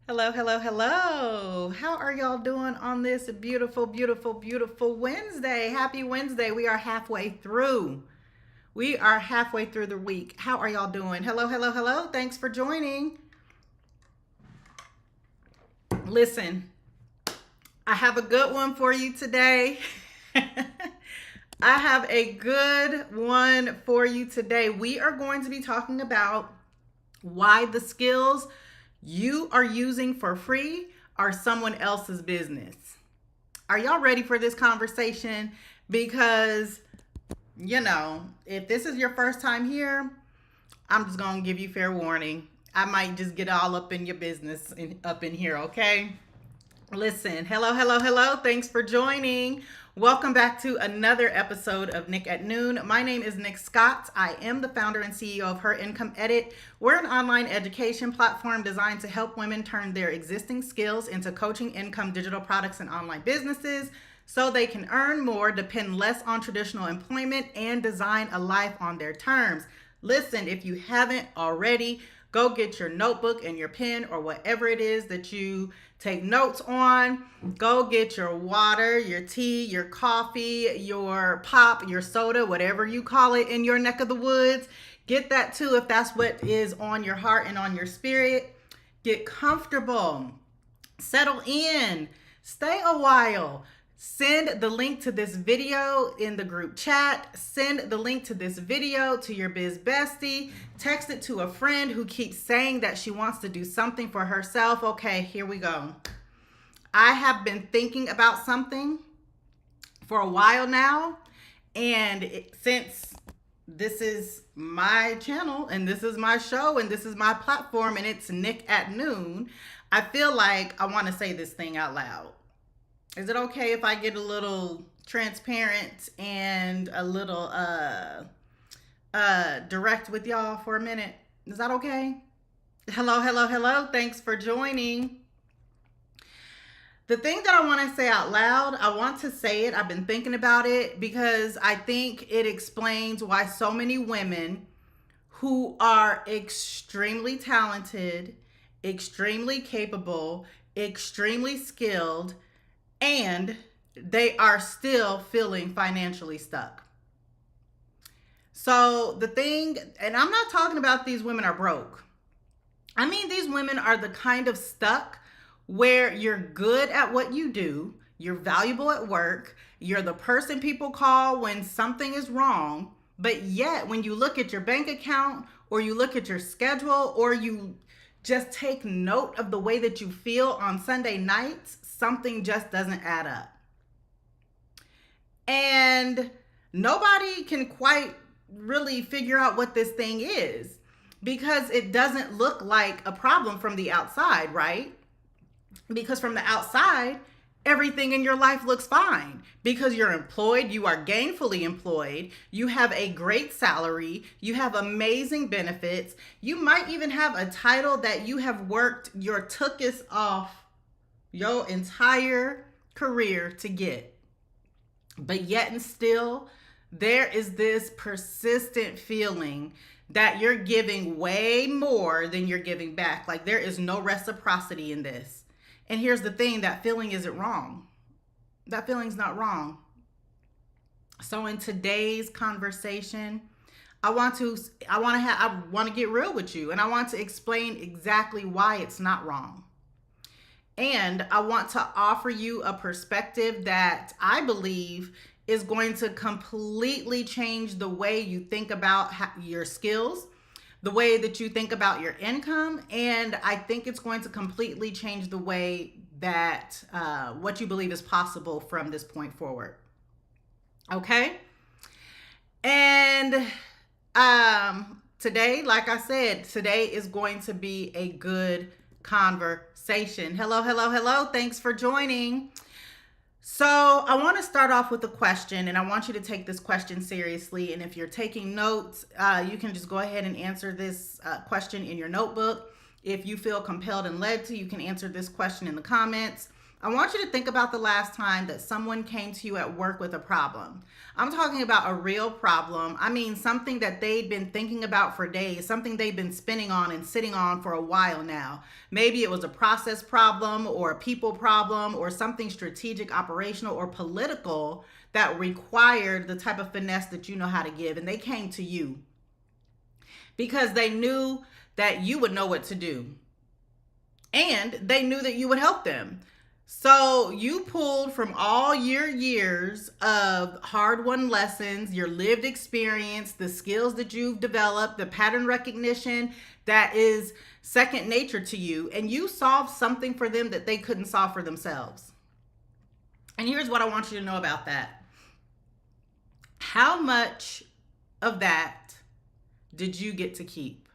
Hello, hello, hello. How are y'all doing on this beautiful, beautiful, beautiful Wednesday? Happy Wednesday. We are halfway through. We are halfway through the week. How are y'all doing? Hello, hello, hello. Thanks for joining. Listen, I have a good one for you today. I have a good one for you today. We are going to be talking about why the skills you are using for free are someone else's business. Are y'all ready for this conversation? Because, if this is your first time here, I'm just going to give you fair warning. I might just get all up in your business up in here, okay? Listen, hello, hello, hello. Thanks for joining. Welcome back to another episode of Nick at Noon. My name is Nick Scott. I am the founder and CEO of Her Income Edit. We're an online education platform designed to help women turn their existing skills into coaching, income, digital products, and online businesses so they can earn more, depend less on traditional employment, and design a life on their terms. Listen, if you haven't already, go get your notebook and your pen or whatever it is that you take notes on. Go get your water, your tea, your coffee, your pop, your soda, whatever you call it in your neck of the woods. Get that too if that's what is on your heart and on your spirit. Get comfortable. Settle in. Stay a while. Send the link to this video in the group chat. Send the link to this video to your biz bestie. Text it to a friend who keeps saying that she wants to do something for herself. Okay, here we go. I have been thinking about something for a while now. And since this is my channel and this is my show and this is my platform and it's Nick at Noon, I feel like I want to say this thing out loud. Is it okay if I get a little transparent and a little direct with y'all for a minute? Is that okay? Hello, hello, hello. Thanks for joining. The thing that I want to say out loud, I want to say it. I've been thinking about it because I think it explains why so many women who are extremely talented, extremely capable, extremely skilled, and they are still feeling financially stuck. So the thing, and I'm not talking about these women are broke. I mean, these women are the kind of stuck where you're good at what you do, you're valuable at work, you're the person people call when something is wrong, but yet when you look at your bank account or you look at your schedule or you just take note of the way that you feel on Sunday nights, something just doesn't add up. And nobody can quite really figure out what this thing is because it doesn't look like a problem from the outside, right? Because from the outside, everything in your life looks fine because you're employed, you are gainfully employed, you have a great salary, you have amazing benefits, you might even have a title that you have worked your tuchus off your entire career to get. But yet and still, there is this persistent feeling that you're giving way more than you're giving back. Like there is no reciprocity in this. And here's the thing, that feeling isn't wrong. That feeling's not wrong. So in today's conversation, I want to get real with you and I want to explain exactly why it's not wrong. And I want to offer you a perspective that I believe is going to completely change the way you think about your skills, the way that you think about your income. And I think it's going to completely change the way that what you believe is possible from this point forward. Okay? And today, like I said, today is going to be a good conversation. Hello, hello, hello. Thanks for joining. So I want to start off with a question, and I want you to take this question seriously. And if you're taking notes, you can just go ahead and answer this question in your notebook. If you feel compelled and led to, you can answer this question in the comments. I want you to think about the last time that someone came to you at work with a problem. I'm talking about a real problem. I mean, something that they'd been thinking about for days, something they've been spinning on and sitting on for a while now. Maybe it was a process problem or a people problem or something strategic, operational, or political that required the type of finesse that you know how to give. And they came to you because they knew that you would know what to do. And they knew that you would help them. So you pulled from all your years of hard-won lessons, your lived experience, the skills that you've developed, the pattern recognition that is second nature to you, and you solved something for them that they couldn't solve for themselves. And here's what I want you to know about that. How much of that did you get to keep?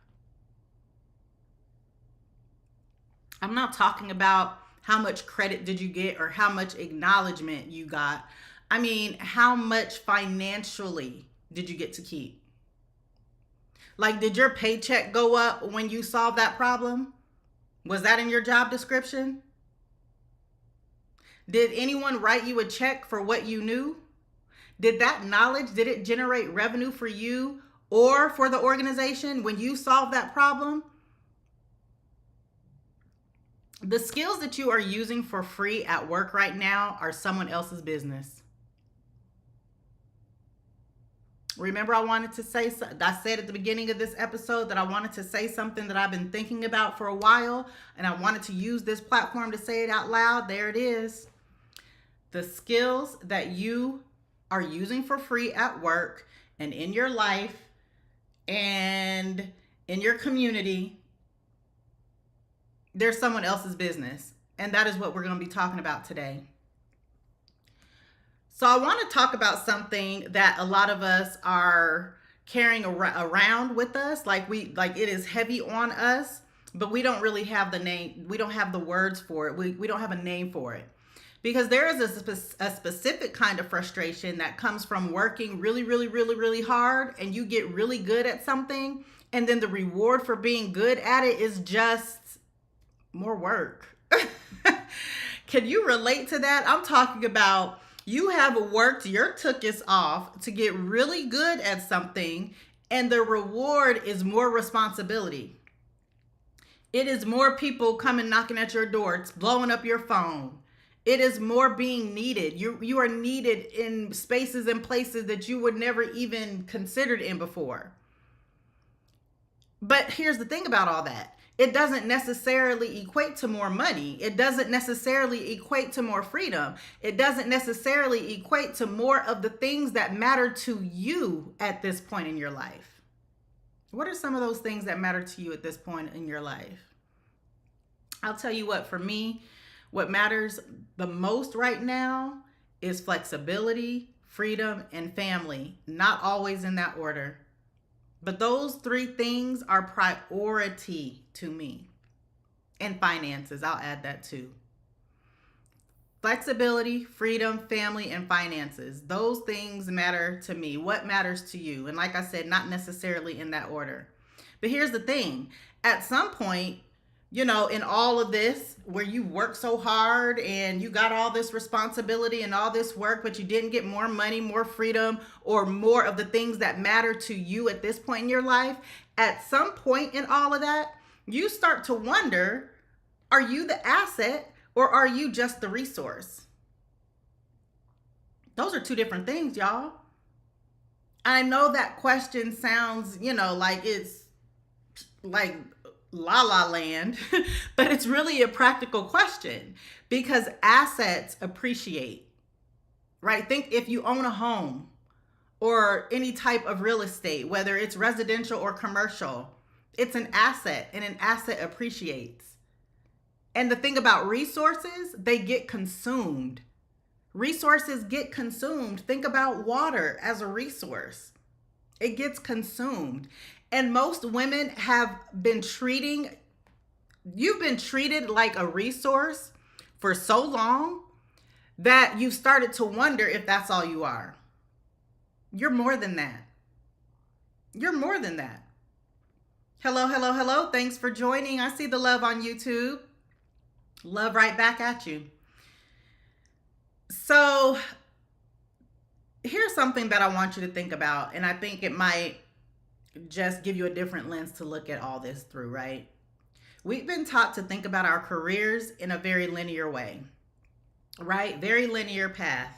I'm not talking about how much credit did you get or how much acknowledgement you got. I mean, how much financially did you get to keep? Like, did your paycheck go up when you solved that problem? Was that in your job description? Did anyone write you a check for what you knew? Did that knowledge, did it generate revenue for you or for the organization when you solved that problem? The skills that you are using for free at work right now are someone else's business. Remember, I said at the beginning of this episode that I wanted to say something that I've been thinking about for a while, and I wanted to use this platform to say it out loud. There it is. The skills that you are using for free at work and in your life and in your community, they're someone else's business. And that is what we're going to be talking about today. So I want to talk about something that a lot of us are carrying around with us. Like it is heavy on us, but we don't really have the name. We don't have the words for it. We don't have a name for it. Because there is a specific kind of frustration that comes from working really, really, really, really hard, and you get really good at something, and then the reward for being good at it is just more work. Can you relate to that? I'm talking about you have worked your tuchus off to get really good at something, and the reward is more responsibility. It is more people coming knocking at your door. It's blowing up your phone. It is more being needed. You are needed in spaces and places that you would never even considered in before. But here's the thing about all that. It doesn't necessarily equate to more money. It doesn't necessarily equate to more freedom. It doesn't necessarily equate to more of the things that matter to you at this point in your life. What are some of those things that matter to you at this point in your life? I'll tell you what, for me, what matters the most right now is flexibility, freedom, and family. Not always in that order. But those three things are priority to me. And finances, I'll add that too. Flexibility, freedom, family, and finances. Those things matter to me. What matters to you? And like I said, not necessarily in that order. But here's the thing. At some point, in all of this, where you work so hard and you got all this responsibility and all this work, but you didn't get more money, more freedom, or more of the things that matter to you at this point in your life, at some point in all of that, you start to wonder, are you the asset or are you just the resource? Those are two different things, y'all. I know that question sounds, like it's like la la land, but it's really a practical question because assets appreciate, right? Think if you own a home or any type of real estate, whether it's residential or commercial, it's an asset and an asset appreciates. And the thing about resources, they get consumed. Resources get consumed. Think about water as a resource. It gets consumed. And most women have been you've been treated like a resource for so long that you've started to wonder if that's all you are. You're more than that. You're more than that. Hello, hello, hello. Thanks for joining. I see the love on YouTube. Love right back at you. So here's something that I want you to think about, and I think it might just give you a different lens to look at all this through, right? We've been taught to think about our careers in a very linear way, right? Very linear path.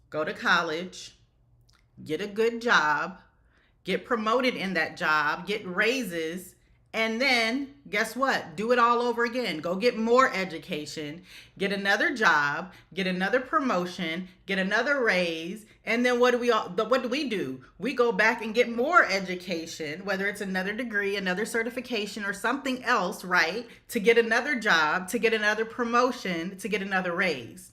Go to college, get a good job, get promoted in that job, get raises, and then guess what? Do it all over again. Go get more education, get another job, get another promotion, get another raise, and then what do we do? We go back and get more education, whether it's another degree, another certification, or something else, right? To get another job, to get another promotion, to get another raise.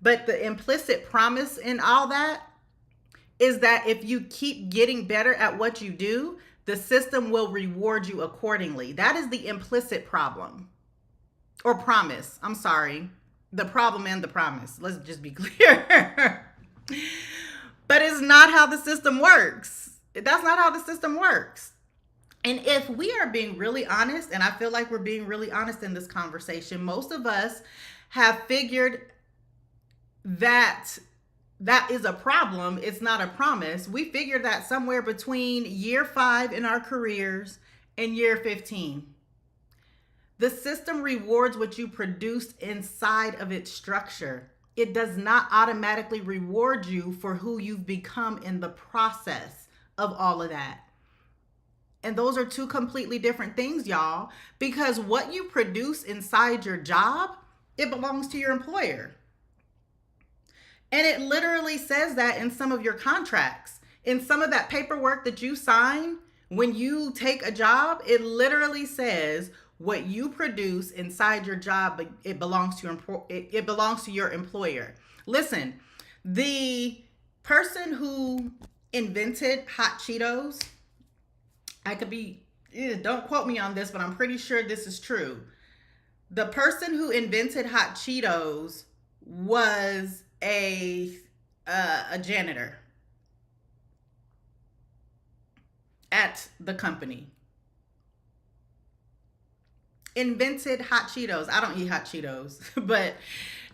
But the implicit promise in all that is that if you keep getting better at what you do, the system will reward you accordingly. That is the implicit problem or promise. I'm sorry. The problem and the promise. Let's just be clear. But it's not how the system works. That's not how the system works. And if we are being really honest, and I feel like we're being really honest in this conversation, most of us have figured that is a problem. It's not a promise. We figured that somewhere between year 5 in our careers and year 15. The system rewards what you produced inside of its structure. It does not automatically reward you for who you've become in the process of all of that. And those are two completely different things, y'all, because what you produce inside your job, it belongs to your employer. And it literally says that in some of your contracts. In some of that paperwork that you sign when you take a job, it literally says what you produce inside your job, it belongs to your employer. Listen, the person who invented hot Cheetos, don't quote me on this, but I'm pretty sure this is true. The person who invented hot Cheetos was a janitor at the company. Invented hot Cheetos. I don't eat hot Cheetos, but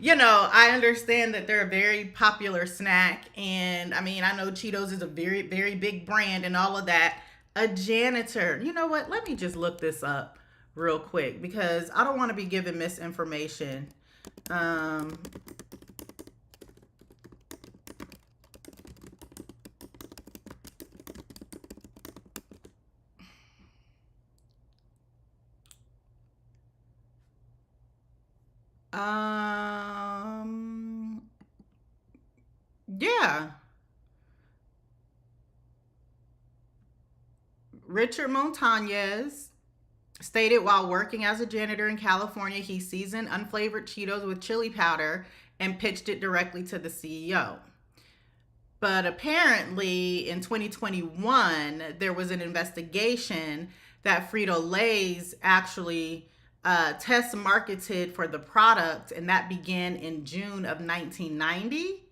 I understand that they're a very popular snack. And I mean, I know Cheetos is a very, very big brand and all of that. A janitor. You know what? Let me just look this up real quick because I don't want to be giving misinformation. Yeah. Richard Montañez stated while working as a janitor in California, he seasoned unflavored Cheetos with chili powder and pitched it directly to the CEO. But apparently in 2021, there was an investigation that Frito-Lay's actually test marketed for the product, and that began in June of 1990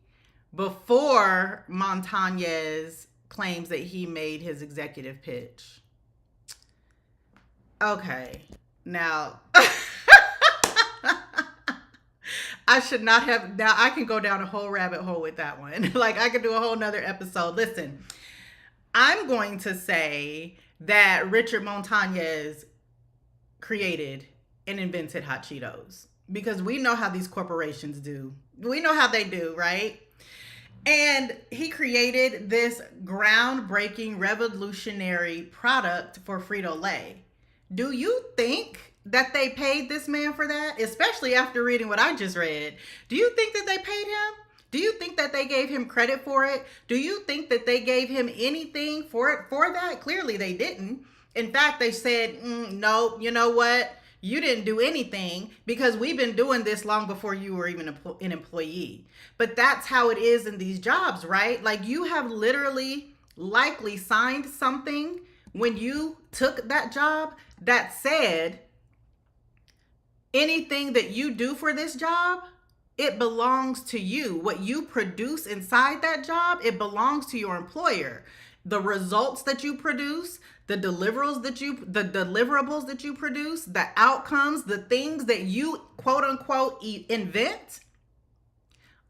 before Montañez claims that he made his executive pitch. Okay, now I should not have. Now I can go down a whole rabbit hole with that one. Like I could do a whole nother episode. Listen, I'm going to say that Richard Montañez created and invented hot Cheetos because we know how these corporations do. We know how they do, right? And he created this groundbreaking, revolutionary product for Frito-Lay. Do you think that they paid this man for that? Especially after reading what I just read. Do you think that they paid him? Do you think that they gave him credit for it? Do you think that they gave him anything for that? Clearly they didn't. In fact, they said, no, you know what? You didn't do anything because we've been doing this long before you were even an employee. But that's how it is in these jobs, right? Like you have literally likely signed something when you took that job that said anything that you do for this job, it belongs to you. What you produce inside that job, it belongs to your employer. The results that you produce, the deliverables that you produce, the outcomes, the things that you quote unquote invent,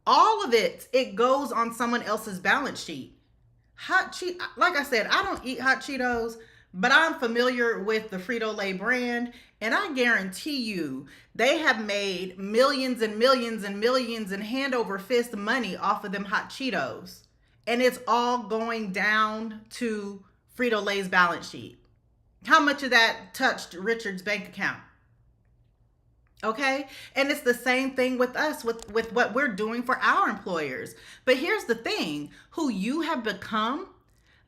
All of it goes on someone else's balance sheet. Hot Cheetos, like I said, I don't eat hot Cheetos, but I'm familiar with the Frito-Lay brand, and I guarantee you they have made millions and millions and millions in hand over fist money off of them hot Cheetos. And it's all going down to Frito-Lay's balance sheet. How much of that touched Richard's bank account? Okay. And it's the same thing with us, with what we're doing for our employers. But here's the thing: who you have become,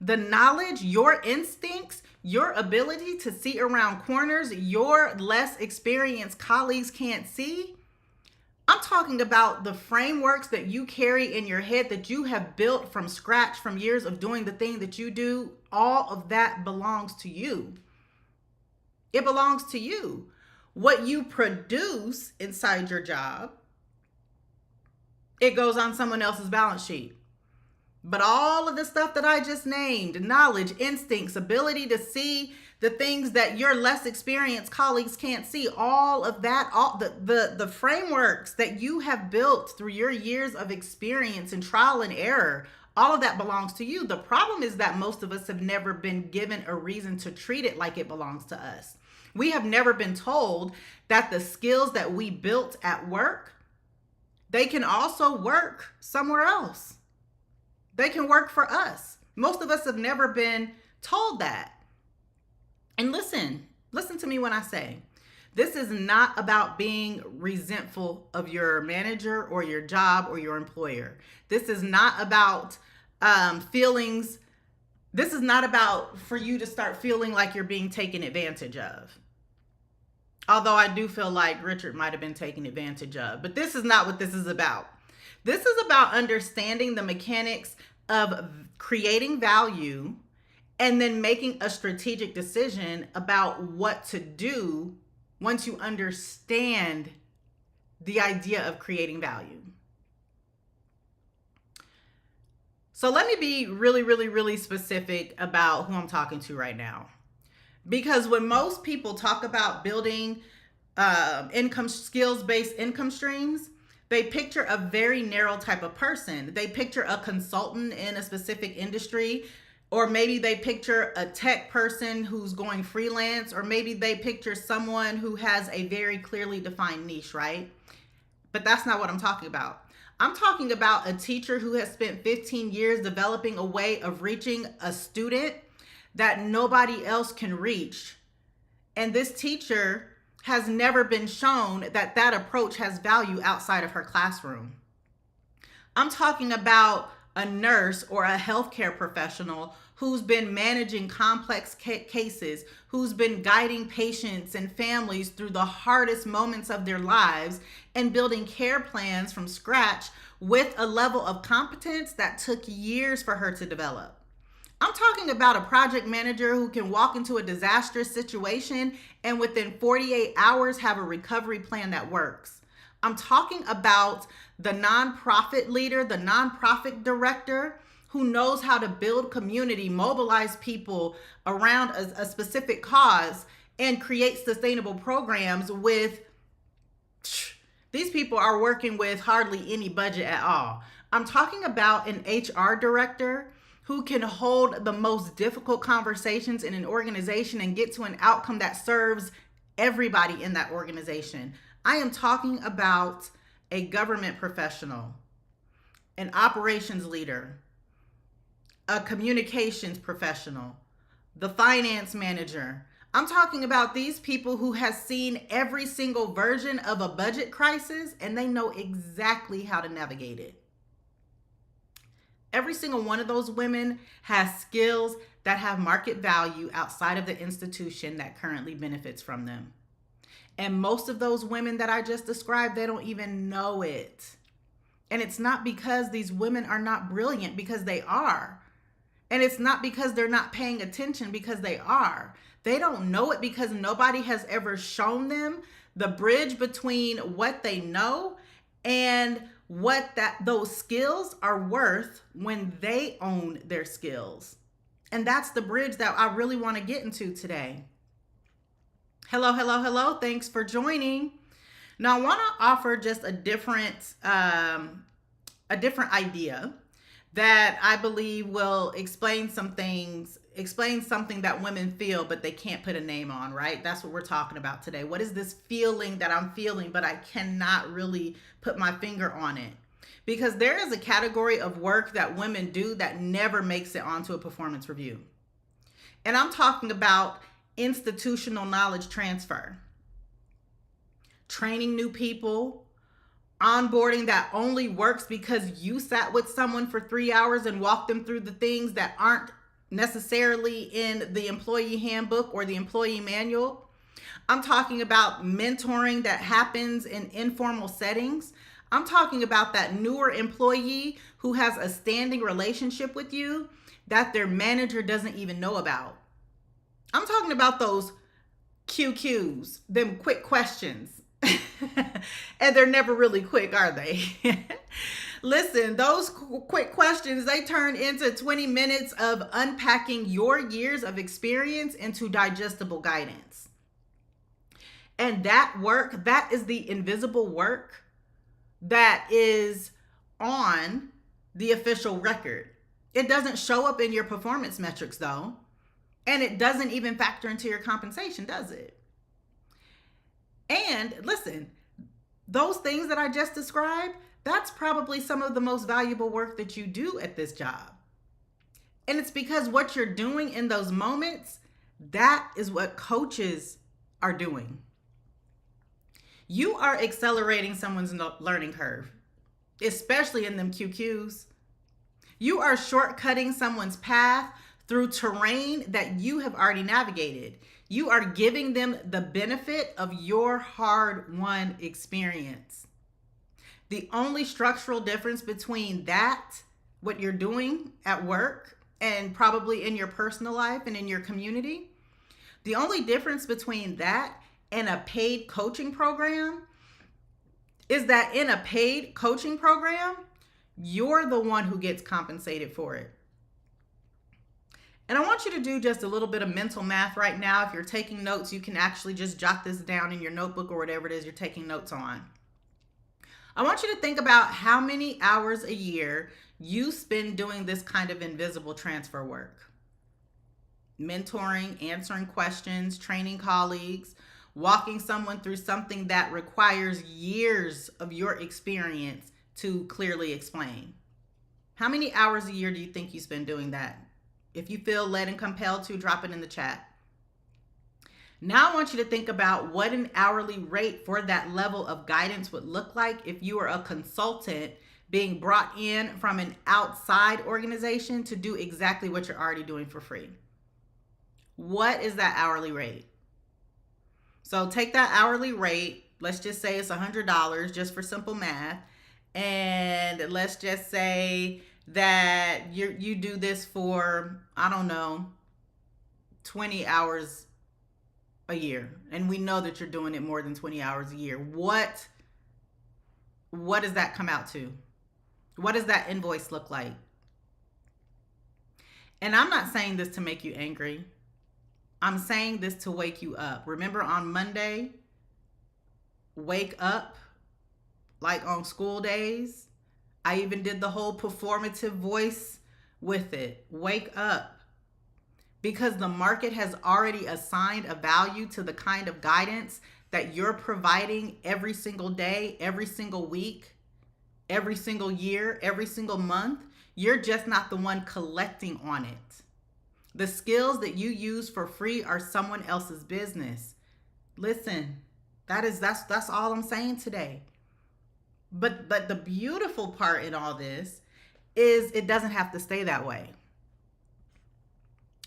the knowledge, your instincts, your ability to see around corners your less experienced colleagues can't see. I'm talking about the frameworks that you carry in your head that you have built from scratch from years of doing the thing that you do. All of that belongs to you. It belongs to you. What you produce inside your job, it goes on someone else's balance sheet. But all of the stuff that I just named, knowledge, instincts, ability to see the things that your less experienced colleagues can't see, all of that, all the frameworks that you have built through your years of experience and trial and error, all of that belongs to you. The problem is that most of us have never been given a reason to treat it like it belongs to us. We have never been told that the skills that we built at work, they can also work somewhere else. They can work for us. Most of us have never been told that. And listen to me when I say, this is not about being resentful of your manager or your job or your employer. This is not about feelings. This is not about for you to start feeling like you're being taken advantage of. Although I do feel like Richard might have been taken advantage of. But this is not what this is about. This is about understanding the mechanics of creating value and then making a strategic decision about what to do once you understand the idea of creating value. So let me be really, really, really specific about who I'm talking to right now. Because when most people talk about building skills-based income streams, they picture a very narrow type of person. They picture a consultant in a specific industry, or maybe they picture a tech person who's going freelance, or maybe they picture someone who has a very clearly defined niche, right? But that's not what I'm talking about. I'm talking about a teacher who has spent 15 years developing a way of reaching a student that nobody else can reach. And this teacher has never been shown that that approach has value outside of her classroom. I'm talking about a nurse or a healthcare professional who's been managing complex cases, who's been guiding patients and families through the hardest moments of their lives and building care plans from scratch with a level of competence that took years for her to develop. I'm talking about a project manager who can walk into a disastrous situation and within 48 hours have a recovery plan that works. I'm talking about the nonprofit leader, the nonprofit director who knows how to build community, mobilize people around a specific cause, and create sustainable programs with, these people are working with hardly any budget at all. I'm talking about an HR director who can hold the most difficult conversations in an organization and get to an outcome that serves everybody in that organization. I am talking about a government professional, an operations leader, a communications professional, the finance manager. I'm talking about these people who have seen every single version of a budget crisis and they know exactly how to navigate it. Every single one of those women has skills that have market value outside of the institution that currently benefits from them. And most of those women that I just described, they don't even know it. And it's not because these women are not brilliant, because they are. And it's not because they're not paying attention, because they are. They don't know it because nobody has ever shown them the bridge between what they know and what those skills are worth when they own their skills. And that's the bridge that I really want to get into today. Hello, hello, hello. Thanks for joining. Now I want to offer just a different a different idea that I believe will explain something that women feel, but they can't put a name on, right? That's what we're talking about today. What is this feeling that I'm feeling, but I cannot really put my finger on it? Because there is a category of work that women do that never makes it onto a performance review. And I'm talking about institutional knowledge transfer. Training new people, onboarding that only works because you sat with someone for 3 hours and walked them through the things that aren't necessarily in the employee handbook or the employee manual. I'm talking about mentoring that happens in informal settings. I'm talking about that newer employee who has a standing relationship with you that their manager doesn't even know about. I'm talking about those QQs, them quick questions. And they're never really quick, are they? Listen, those quick questions, they turn into 20 minutes of unpacking your years of experience into digestible guidance. And that work, that is the invisible work that is on the official record. It doesn't show up in your performance metrics though. And it doesn't even factor into your compensation, does it? And listen, those things that I just described, that's probably some of the most valuable work that you do at this job. And it's because what you're doing in those moments, that is what coaches are doing. You are accelerating someone's learning curve, especially in them QQs. You are shortcutting someone's path through terrain that you have already navigated. You are giving them the benefit of your hard-won experience. The only structural difference between that, what you're doing at work, and probably in your personal life and in your community, the only difference between that and a paid coaching program is that in a paid coaching program, you're the one who gets compensated for it. And I want you to do just a little bit of mental math right now. If you're taking notes, you can actually just jot this down in your notebook or whatever it is you're taking notes on. I want you to think about how many hours a year you spend doing this kind of invisible transfer work. Mentoring, answering questions, training colleagues, walking someone through something that requires years of your experience to clearly explain. How many hours a year do you think you spend doing that? If you feel led and compelled to, drop it in the chat. Now I want you to think about what an hourly rate for that level of guidance would look like if you were a consultant being brought in from an outside organization to do exactly what you're already doing for free. What is that hourly rate? So take that hourly rate, let's just say it's $100 just for simple math, and let's just say that you do this for, I don't know, 20 hours a year. And we know that you're doing it more than 20 hours a year. What does that come out to? What does that invoice look like? And I'm not saying this to make you angry. I'm saying this to wake you up. Remember on Monday, wake up, like on school days. I even did the whole performative voice with it. Wake up. Because the market has already assigned a value to the kind of guidance that you're providing every single day, every single week, every single year, every single month. You're just not the one collecting on it. The skills that you use for free are someone else's business. Listen, that's all I'm saying today. But the beautiful part in all this is it doesn't have to stay that way.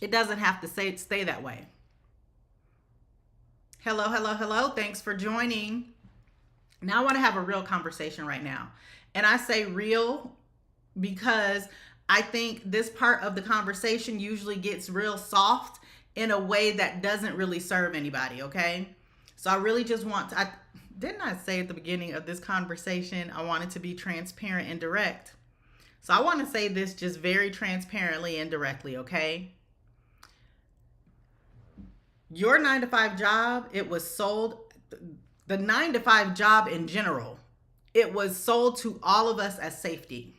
It doesn't have to stay that way. Hello, hello, hello. Thanks for joining. Now I want to have a real conversation right now. And I say real because I think this part of the conversation usually gets real soft in a way that doesn't really serve anybody, okay? So I really just want to, didn't I say at the beginning of this conversation, I wanted to be transparent and direct? So I want to say this just very transparently and directly, okay? Your 9-to-5 job, it was sold, the 9-to-5 job in general, It was sold to all of us as safety.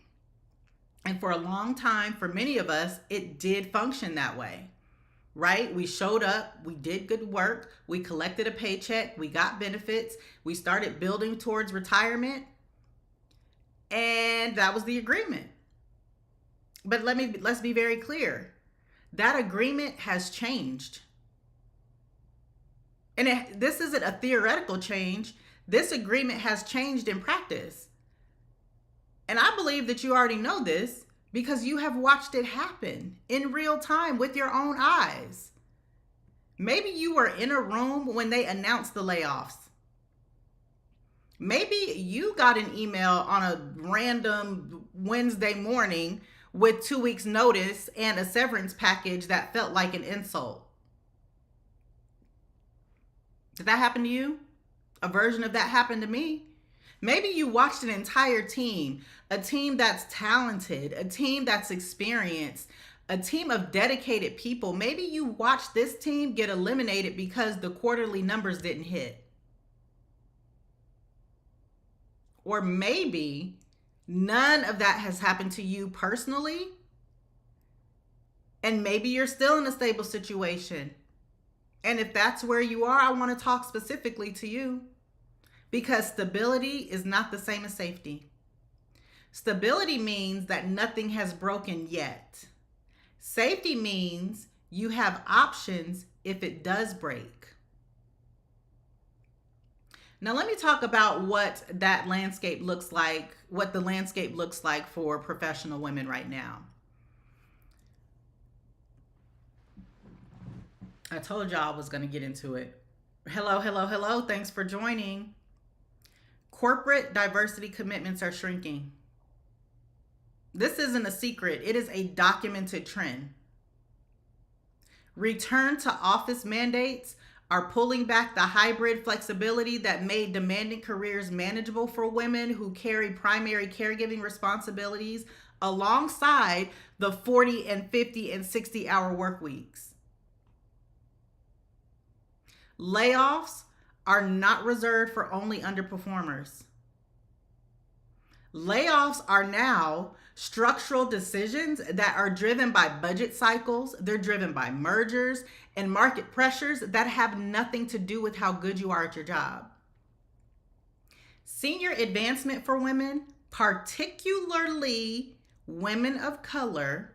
And for a long time, for many of us, it did function that way, right? We showed up, we did good work, we collected a paycheck, we got benefits, we started building towards retirement, and that was the agreement. But let's be very clear. That agreement has changed. And this isn't a theoretical change. This agreement has changed in practice. And I believe that you already know this because you have watched it happen in real time with your own eyes. Maybe you were in a room when they announced the layoffs. Maybe you got an email on a random Wednesday morning with 2 weeks notice and a severance package that felt like an insult. Did that happen to you? A version of that happened to me. Maybe you watched an entire team, a team that's talented, a team that's experienced, a team of dedicated people. Maybe you watched this team get eliminated because the quarterly numbers didn't hit. Or maybe none of that has happened to you personally. And maybe you're still in a stable situation. And if that's where you are, I want to talk specifically to you. Because stability is not the same as safety. Stability means that nothing has broken yet. Safety means you have options if it does break. Now let me talk about what that landscape looks like, what the landscape looks like for professional women right now. I told y'all I was going to get into it. Hello. Thanks for joining. Corporate diversity commitments are shrinking. This isn't a secret. It is a documented trend. Return to office mandates are pulling back the hybrid flexibility that made demanding careers manageable for women who carry primary caregiving responsibilities alongside the 40 and 50 and 60-hour work weeks. Layoffs are not reserved for only underperformers. Layoffs are now structural decisions that are driven by budget cycles. They're driven by mergers and market pressures that have nothing to do with how good you are at your job. Senior advancement for women, particularly women of color,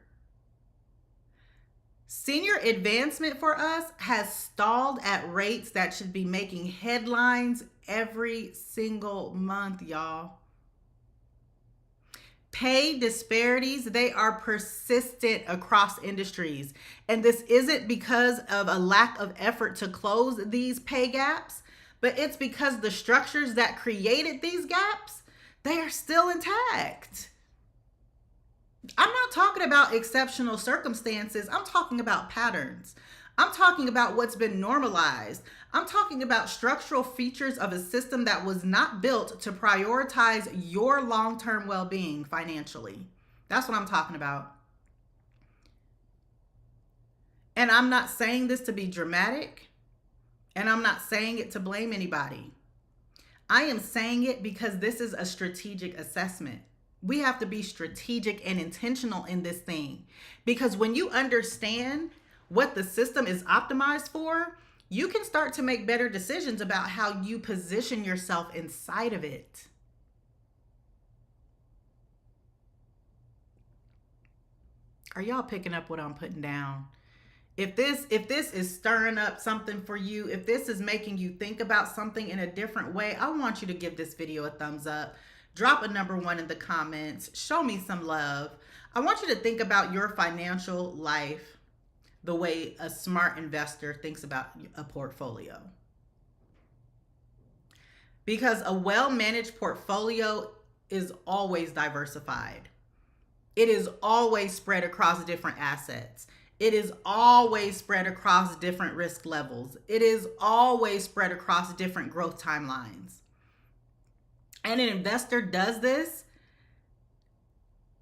senior advancement for us has stalled at rates that should be making headlines every single month, y'all. Pay disparities, they are persistent across industries. And this isn't because of a lack of effort to close these pay gaps, but it's because the structures that created these gaps, they are still intact. I'm not talking about exceptional circumstances. I'm talking about patterns. I'm talking about what's been normalized. I'm talking about structural features of a system that was not built to prioritize your long-term well-being financially. That's what I'm talking about. And I'm not saying this to be dramatic, and I'm not saying it to blame anybody. I am saying it because this is a strategic assessment. We have to be strategic and intentional in this thing, because when you understand what the system is optimized for, you can start to make better decisions about how you position yourself inside of it. Are y'all picking up what I'm putting down? If this is stirring up something for you, if this is making you think about something in a different way, I want you to give this video a thumbs up. Drop a number 1 in the comments. Show me some love. I want you to think about your financial life the way a smart investor thinks about a portfolio. Because a well-managed portfolio is always diversified. It is always spread across different assets. It is always spread across different risk levels. It is always spread across different growth timelines. And an investor does this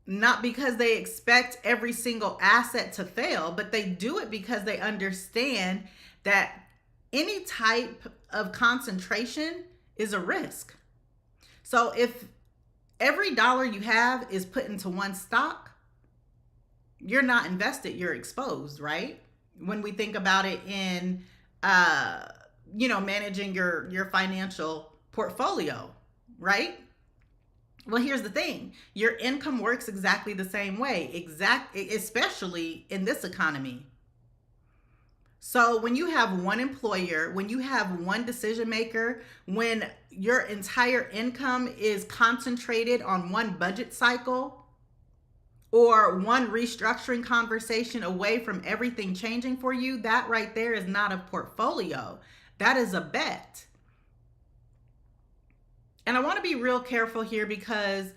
not because they expect every single asset to fail, but they do it because they understand that any type of concentration is a risk. So if every dollar you have is put into one stock, you're not invested, you're exposed, right? When we think about it in managing your financial portfolio, right? Well, here's the thing. Your income works exactly the same way, especially in this economy. So when you have one employer, when you have one decision maker, when your entire income is concentrated on one budget cycle or one restructuring conversation away from everything changing for you, that right there is not a portfolio. That is a bet. And I want to be real careful here, because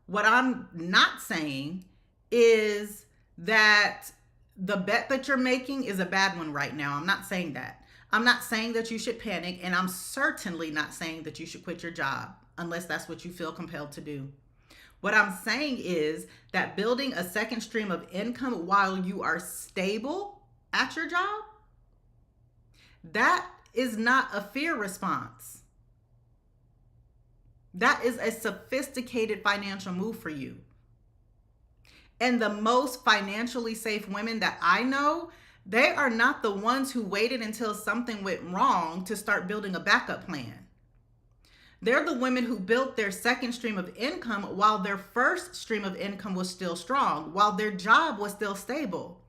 what I'm not saying is that the bet that you're making is a bad one right now. I'm not saying that. I'm not saying that you should panic, and I'm certainly not saying that you should quit your job unless that's what you feel compelled to do. What I'm saying is that building a second stream of income while you are stable at your job, that is not a fear response. That is a sophisticated financial move for you. And the most financially safe women that I know, they are not the ones who waited until something went wrong to start building a backup plan. They're the women who built their second stream of income while their first stream of income was still strong, while their job was still stable.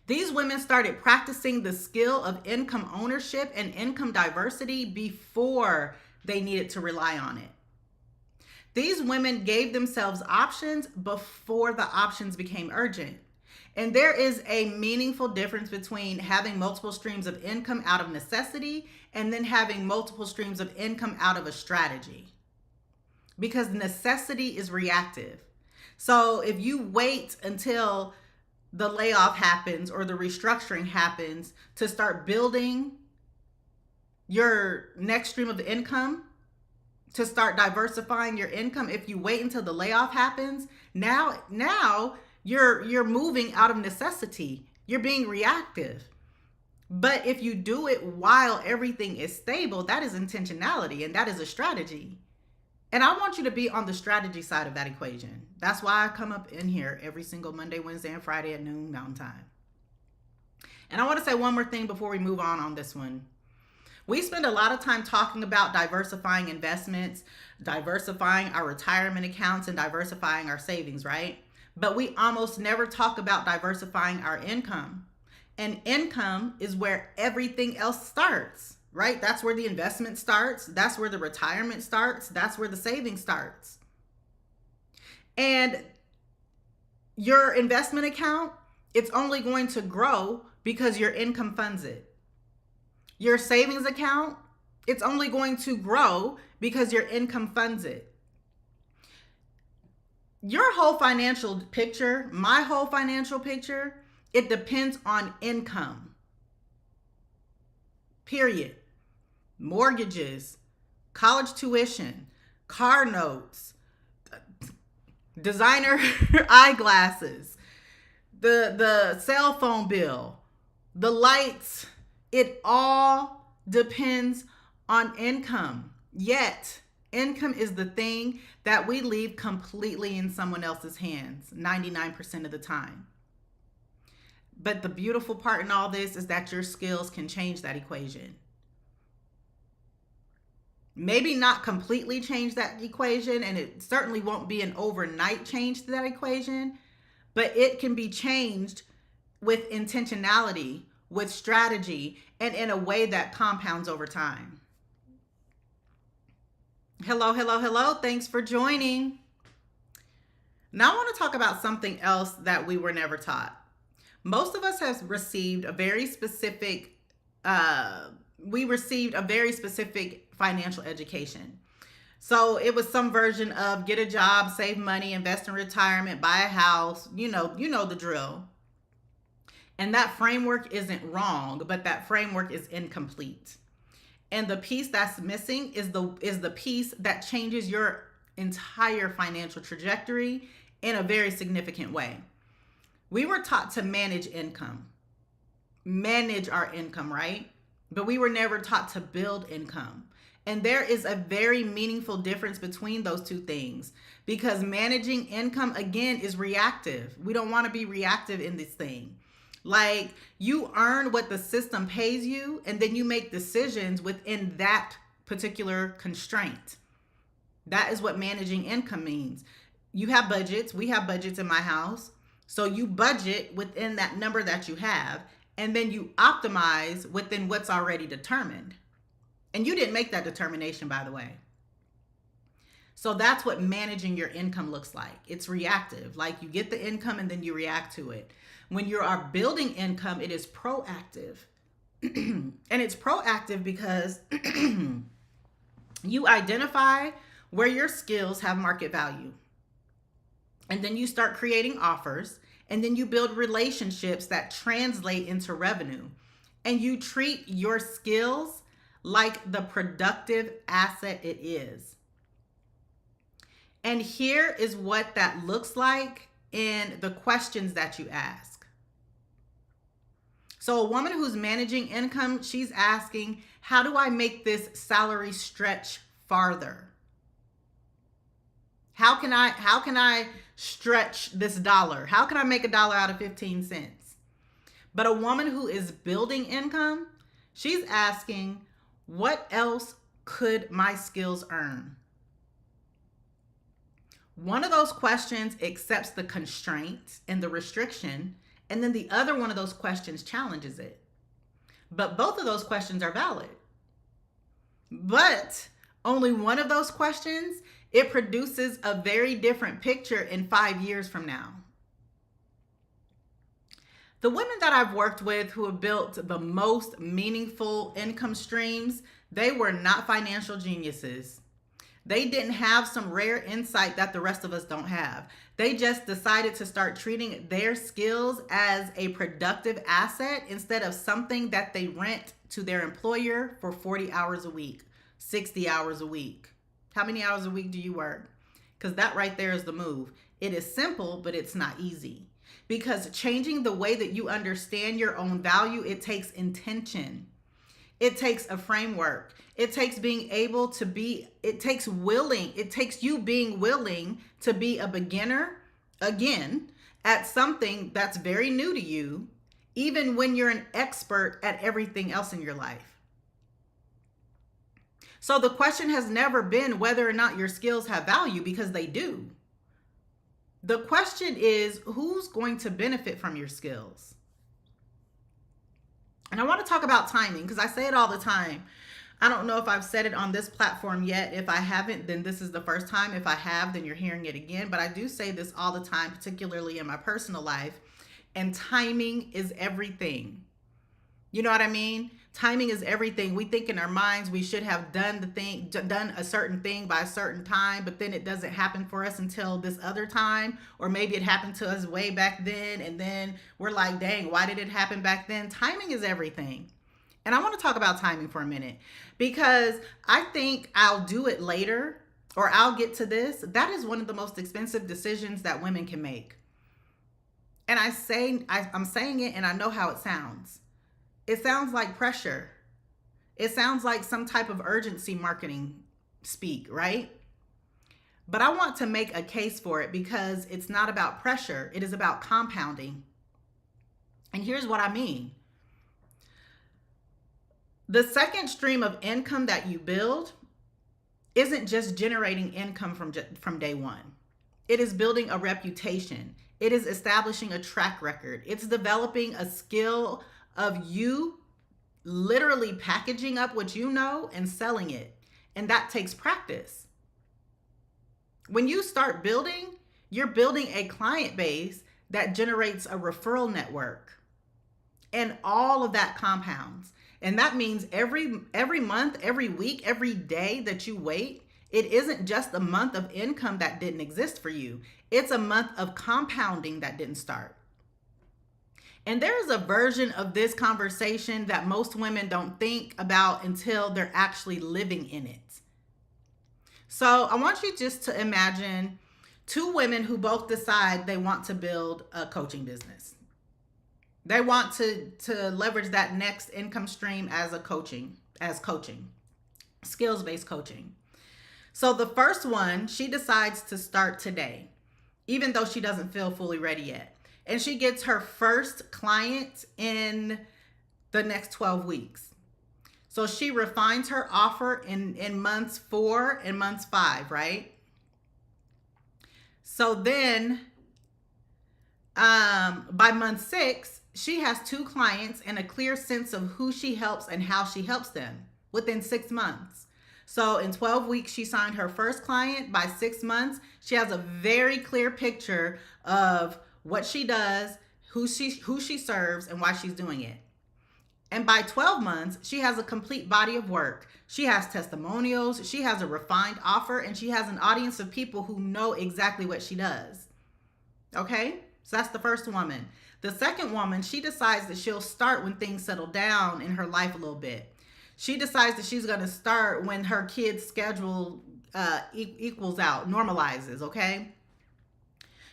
These women started practicing the skill of income ownership and income diversity before they needed to rely on it. These women gave themselves options before the options became urgent. And there is a meaningful difference between having multiple streams of income out of necessity and then having multiple streams of income out of a strategy. Because necessity is reactive. So if you wait until the layoff happens or the restructuring happens to start building your next stream of income, to start diversifying your income, if you wait until the layoff happens, now you're moving out of necessity. You're being reactive. But if you do it while everything is stable, that is intentionality and that is a strategy. And I want you to be on the strategy side of that equation. That's why I come up in here every single Monday, Wednesday, and Friday at noon Mountain Time. And I want to say one more thing before we move on this one. We spend a lot of time talking about diversifying investments, diversifying our retirement accounts, and diversifying our savings, right? But we almost never talk about diversifying our income. And income is where everything else starts, right? That's where the investment starts. That's where the retirement starts. That's where the saving starts. And your investment account, it's only going to grow because your income funds it. Your savings account, it's only going to grow because your income funds it. Your whole financial picture, my whole financial picture, it depends on income. Period. Mortgages, college tuition, car notes, designer eyeglasses, the cell phone bill, the lights. It all depends on income. Yet, income is the thing that we leave completely in someone else's hands 99% of the time. But the beautiful part in all this is that your skills can change that equation. Maybe not completely change that equation, and it certainly won't be an overnight change to that equation, but it can be changed with intentionality, with strategy, and in a way that compounds over time. Hello, hello, hello. Thanks for joining. Now I want to talk about something else that we were never taught. Most of us have received a very specific, financial education. So it was some version of get a job, save money, invest in retirement, buy a house, you know the drill. And that framework isn't wrong, but that framework is incomplete. And the piece that's missing is the piece that changes your entire financial trajectory in a very significant way. We were taught to manage our income, right? But we were never taught to build income. And there is a very meaningful difference between those two things, because managing income, again, is reactive. We don't want to be reactive in this thing. Like, you earn what the system pays you, and then you make decisions within that particular constraint. That is what managing income means. You have budgets. We have budgets in my house. So you budget within that number that you have, and then you optimize within what's already determined. And you didn't make that determination, by the way. So that's what managing your income looks like. It's reactive. Like, you get the income and then you react to it. When you are building income, it is proactive. And it's proactive because you identify where your skills have market value. And then you start creating offers, and then you build relationships that translate into revenue. And you treat your skills like the productive asset it is. And here is what that looks like in the questions that you ask. So a woman who's managing income, she's asking, how do I make this salary stretch farther? How can I stretch this dollar? How can I make $1 out of 15 cents? But a woman who is building income, she's asking, what else could my skills earn? One of those questions accepts the constraint and the restriction, and then the other one of those questions challenges it. But both of those questions are valid. But only one of those questions, it produces a very different picture in 5 years from now. The women that I've worked with who have built the most meaningful income streams, they were not financial geniuses. They didn't have some rare insight that the rest of us don't have. They just decided to start treating their skills as a productive asset instead of something that they rent to their employer for 40 hours a week, 60 hours a week. How many hours a week do you work? Because that right there is the move. It is simple, but it's not easy. Because changing the way that you understand your own value, it takes intention. It takes a framework. It takes being able to be, it takes you being willing to be a beginner, again, at something that's very new to you, even when you're an expert at everything else in your life. So the question has never been whether or not your skills have value, because they do. The question is, who's going to benefit from your skills? And I want to talk about timing, because I say it all the time. I don't know if I've said it on this platform yet. If I haven't, then this is the first time. If I have, then you're hearing it again. But I do say this all the time, particularly in my personal life. And timing is everything. You know what I mean? Timing is everything. We think in our minds we should have done a certain thing by a certain time, but then it doesn't happen for us until this other time, or maybe it happened to us way back then, and then we're like, dang, why did it happen back then? Timing is everything. And I want to talk about timing for a minute, because I think I'll do it later, or I'll get to this. That is one of the most expensive decisions that women can make. And I'm saying it, and I know how it sounds. It sounds like pressure. It sounds like some type of urgency marketing speak, right? But I want to make a case for it, because it's not about pressure. It is about compounding. And here's what I mean. The second stream of income that you build isn't just generating income from day one. It is building a reputation. It is establishing a track record. It's developing a skill of you literally packaging up what you know and selling it. And that takes practice. When you start building, you're building a client base that generates a referral network. And all of that compounds. And that means every month, every week, every day that you wait, it isn't just a month of income that didn't exist for you. It's a month of compounding that didn't start. And there's a version of this conversation that most women don't think about until they're actually living in it. So I want you just to imagine two women who both decide they want to build a coaching business. They want to leverage that next income stream as coaching. skills-based coaching. So the first one, she decides to start today, even though she doesn't feel fully ready yet. And she gets her first client in the next 12 weeks. So she refines her offer in months 4 and months 5, right? So then by month 6, she has 2 clients and a clear sense of who she helps and how she helps them within 6 months. So in 12 weeks, she signed her first client. By 6 months, she has a very clear picture of what she does, who she serves, and why she's doing it. And by 12 months, she has a complete body of work. She has testimonials, she has a refined offer, and she has an audience of people who know exactly what she does. Okay? So that's the first woman. The second woman, she decides that she'll start when things settle down in her life a little bit. She decides that she's going to start when her kid's schedule equals out, normalizes, okay?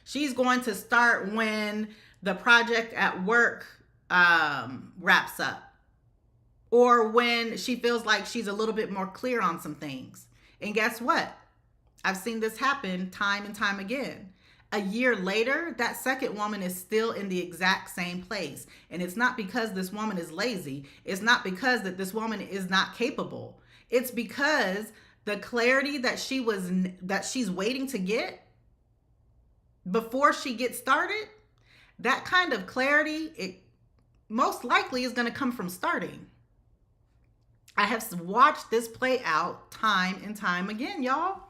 She's going to start when the project at work wraps up, or when she feels like she's a little bit more clear on some things. And guess what? I've seen this happen time and time again. A year later, that second woman is still in the exact same place. And it's not because this woman is lazy. It's not because that this woman is not capable. It's because the clarity that she's waiting to get before she gets started, that kind of clarity, it most likely is going to come from starting. I have watched this play out time and time again, y'all.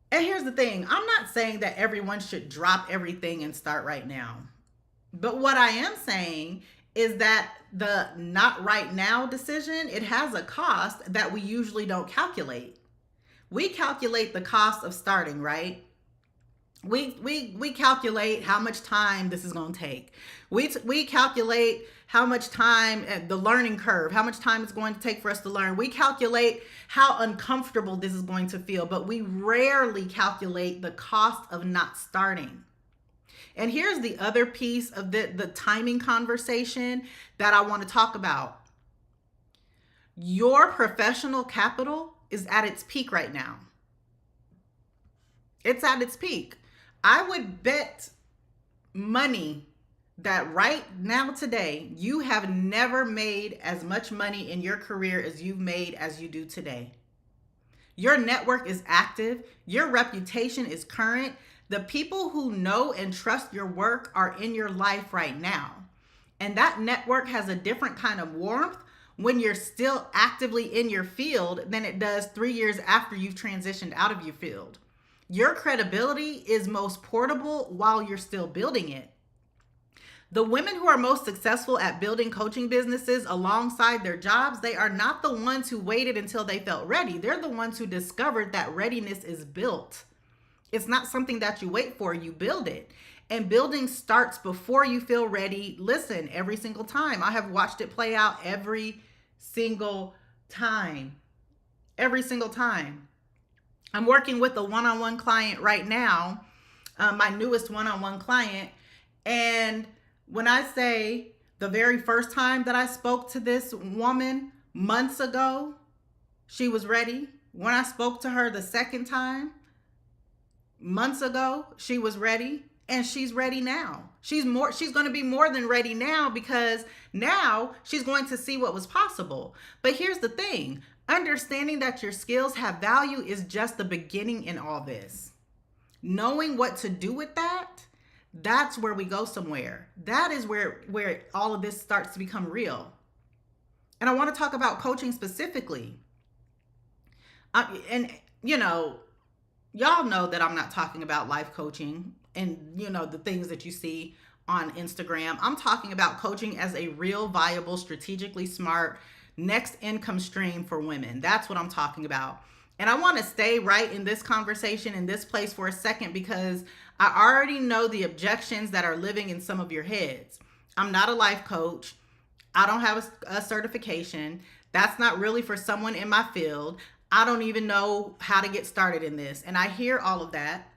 And here's the thing. I'm not saying that everyone should drop everything and start right now. But what I am saying is that the not right now decision, it has a cost that we usually don't calculate. We calculate the cost of starting, right? We calculate how much time this is going to take. We calculate how much time, the learning curve, how much time it's going to take for us to learn. We calculate how uncomfortable this is going to feel, but we rarely calculate the cost of not starting. And here's the other piece of the timing conversation that I want to talk about. Your professional capital is at its peak right now. It's at its peak. I would bet money that right now today, you have never made as much money in your career as you've made as you do today. Your network is active. Your reputation is current. The people who know and trust your work are in your life right now. And that network has a different kind of warmth when you're still actively in your field than it does 3 years after you've transitioned out of your field. Your credibility is most portable while you're still building it. The women who are most successful at building coaching businesses alongside their jobs, they are not the ones who waited until they felt ready. They're the ones who discovered that readiness is built. It's not something that you wait for, you build it. And building starts before you feel ready. Listen, every single time. I have watched it play out every single time. Every single time. I'm working with a one-on-one client right now, my newest one-on-one client. And when I say the very first time that I spoke to this woman months ago, she was ready. When I spoke to her the second time, months ago, she was ready. And she's ready now. She's going to be more than ready now, because now she's going to see what was possible. But here's the thing. Understanding that your skills have value is just the beginning in all this. Knowing what to do with that, that's where we go somewhere. That is where all of this starts to become real. And I want to talk about coaching specifically. And, y'all know that I'm not talking about life coaching and, the things that you see on Instagram. I'm talking about coaching as a real, viable, strategically smart next income stream for women. That's what I'm talking about. And I want to stay right in this conversation, in this place for a second, because I already know the objections that are living in some of your heads. I'm not a life coach. I don't have a certification. That's not really for someone in my field. I don't even know how to get started in this. And I hear all of that,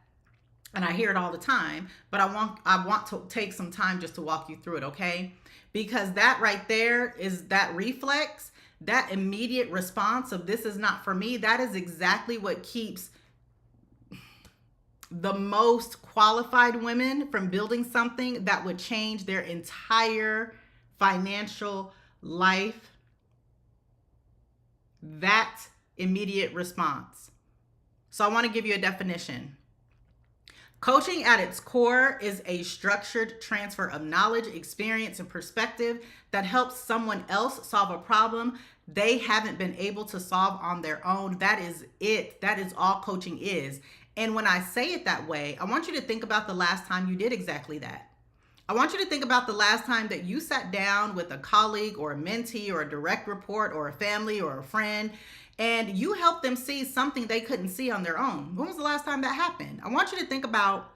and I hear it all the time, but I want to take some time just to walk you through it, okay? Because that right there is that reflex. that immediate response of this is not for me, that is exactly what keeps the most qualified women from building something that would change their entire financial life. That immediate response. So I want to give you a definition. Coaching at its core is a structured transfer of knowledge, experience, and perspective that helps someone else solve a problem they haven't been able to solve on their own. That is it. That is all coaching is. And when I say it that way, I want you to think about the last time you did exactly that. I want you to think about the last time that you sat down with a colleague or a mentee or a direct report or a family or a friend and you helped them see something they couldn't see on their own. When was the last time that happened? I want you to think about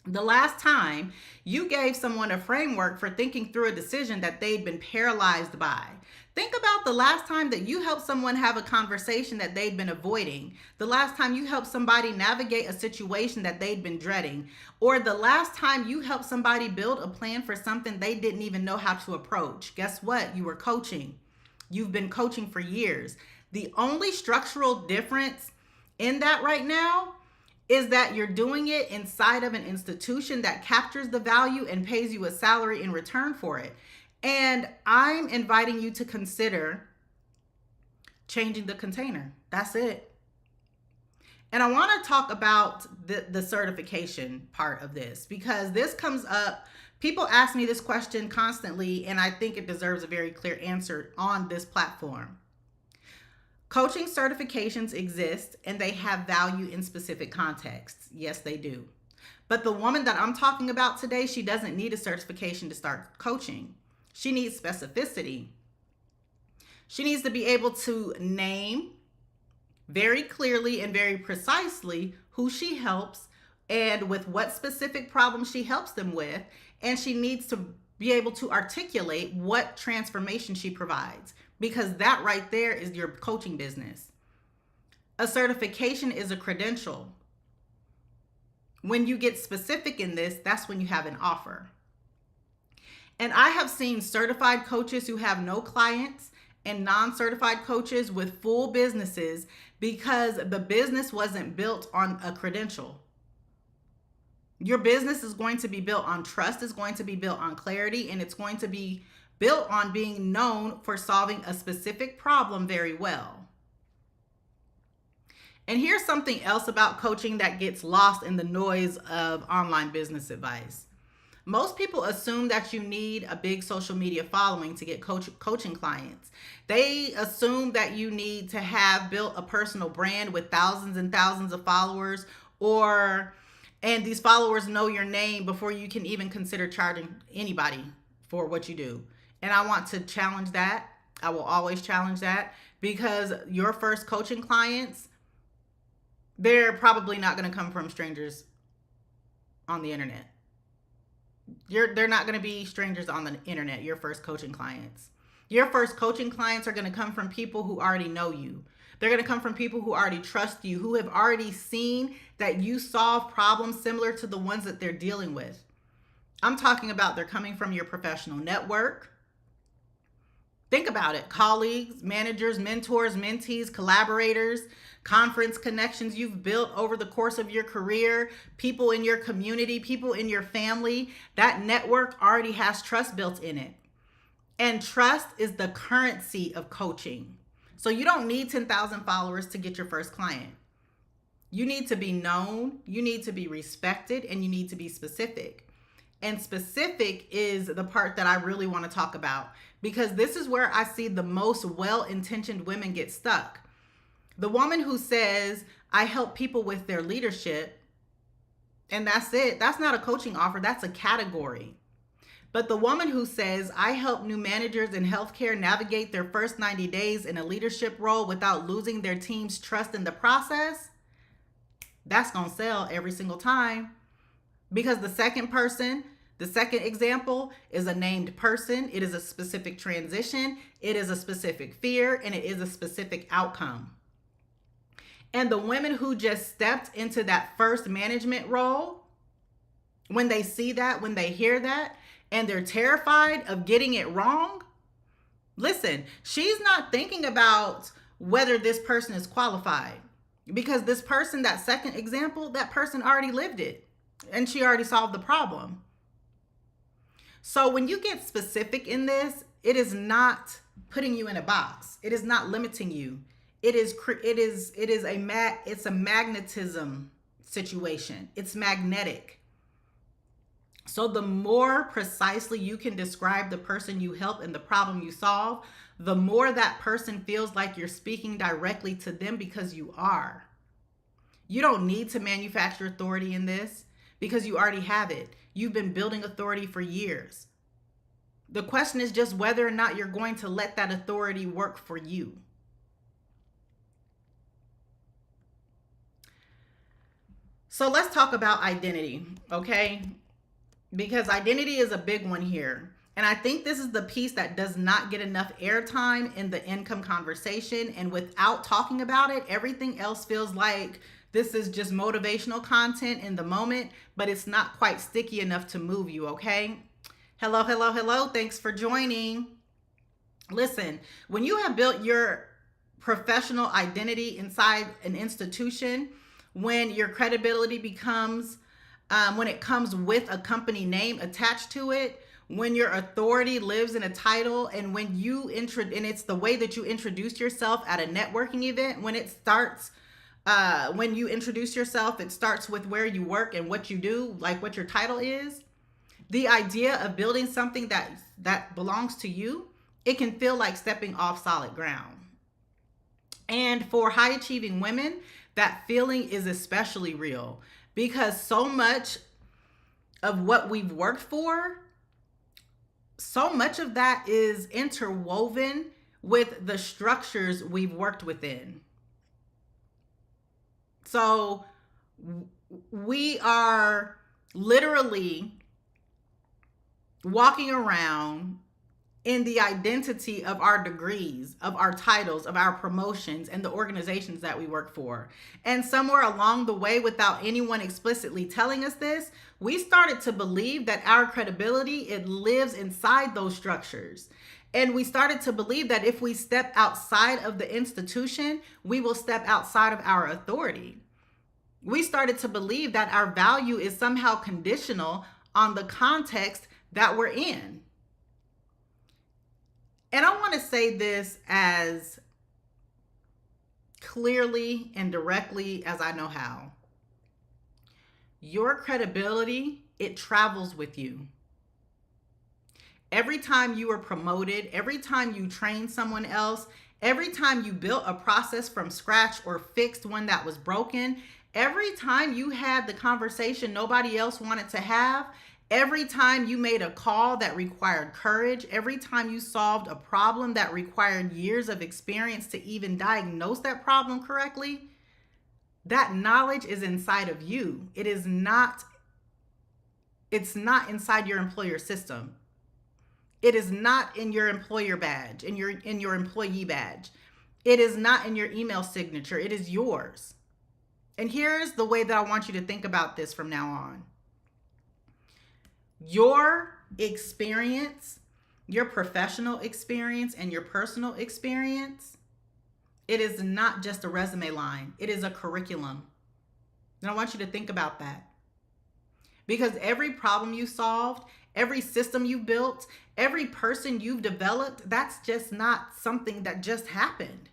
the last time you gave someone a framework for thinking through a decision that they'd been paralyzed by. Think about the last time that you helped someone have a conversation that they'd been avoiding. The last time you helped somebody navigate a situation that they'd been dreading. Or the last time you helped somebody build a plan for something they didn't even know how to approach. Guess what? You were coaching. You've been coaching for years. The only structural difference in that right now is that you're doing it inside of an institution that captures the value and pays you a salary in return for it. And I'm inviting you to consider changing the container. That's it. And I want to talk about the certification part of this because this comes up. People ask me this question constantly, and I think it deserves a very clear answer on this platform. Coaching certifications exist and they have value in specific contexts. Yes, they do. But the woman that I'm talking about today, she doesn't need a certification to start coaching. She needs specificity. She needs to be able to name very clearly and very precisely who she helps and with what specific problem she helps them with. And she needs to be able to articulate what transformation she provides, because that right there is your coaching business. A certification is a credential. When you get specific in this, that's when you have an offer. And I have seen certified coaches who have no clients and non-certified coaches with full businesses because the business wasn't built on a credential. Your business is going to be built on trust, is going to be built on clarity, and it's going to be built on being known for solving a specific problem very well. And here's something else about coaching that gets lost in the noise of online business advice. Most people assume that you need a big social media following to get coaching clients. They assume that you need to have built a personal brand with thousands and thousands of followers, and these followers know your name before you can even consider charging anybody for what you do. And I want to challenge that. I will always challenge that, because your first coaching clients, they're probably not going to come from strangers on the internet. They're not going to be strangers on the internet, your first coaching clients. Your first coaching clients are going to come from people who already know you. They're going to come from people who already trust you, who have already seen that you solve problems similar to the ones that they're dealing with. I'm talking about they're coming from your professional network. Think about it. Colleagues, managers, mentors, mentees, collaborators, conference connections you've built over the course of your career, people in your community, people in your family. That network already has trust built in it. And trust is the currency of coaching. So you don't need 10,000 followers to get your first client. You need to be known, you need to be respected, and you need to be specific. And specific is the part that I really want to talk about, because this is where I see the most well-intentioned women get stuck. The woman who says, I help people with their leadership, and that's it. That's not a coaching offer. That's a category. But the woman who says, I help new managers in healthcare navigate their first 90 days in a leadership role without losing their team's trust in the process, that's going to sell every single time. Because the second example is a named person. It is a specific transition. It is a specific fear, and it is a specific outcome. And the women who just stepped into that first management role, when they see that, when they hear that, and they're terrified of getting it wrong, Listen, she's not thinking about whether this person is qualified, because this person, that second example, that person already lived it and she already solved the problem. So when you get specific in this, it is not putting you in a box. It is not limiting you. It's a magnetism situation. It's magnetic. So the more precisely you can describe the person you help and the problem you solve, the more that person feels like you're speaking directly to them, because you are. You don't need to manufacture authority in this, because you already have it. You've been building authority for years. The question is just whether or not you're going to let that authority work for you. So let's talk about identity, okay? Because identity is a big one here. And I think this is the piece that does not get enough airtime in the income conversation. And without talking about it, everything else feels like this is just motivational content in the moment, but it's not quite sticky enough to move you, okay? Hello, hello, hello. Thanks for joining. Listen, when you have built your professional identity inside an institution, when your credibility becomes, when it comes with a company name attached to it, when your authority lives in a title, and when you and it's the way that you introduce yourself at a networking event, when it starts, when you introduce yourself, it starts with where you work and what you do, like what your title is. The idea of building something that belongs to you, it can feel like stepping off solid ground. And for high achieving women, that feeling is especially real, because so much of what we've worked for, so much of that is interwoven with the structures we've worked within. So we are literally walking around in the identity of our degrees, of our titles, of our promotions, and the organizations that we work for. And somewhere along the way, without anyone explicitly telling us this, we started to believe that our credibility, it lives inside those structures. And we started to believe that if we step outside of the institution, we will step outside of our authority. We started to believe that our value is somehow conditional on the context that we're in. And I want to say this as clearly and directly as I know how. Your credibility, it travels with you. Every time you were promoted, every time you trained someone else, every time you built a process from scratch or fixed one that was broken, every time you had the conversation nobody else wanted to have, every time you made a call that required courage, every time you solved a problem that required years of experience to even diagnose that problem correctly, that knowledge is inside of you. It's not inside your employer system. It is not in your employer badge, in your employee badge. It is not in your email signature. It is yours. And here's the way that I want you to think about this from now on. Your experience, your professional experience, and your personal experience, it is not just a resume line. It is a curriculum. And I want you to think about that. Because every problem you solved, every system you built, every person you've developed, that's just not something that just happened.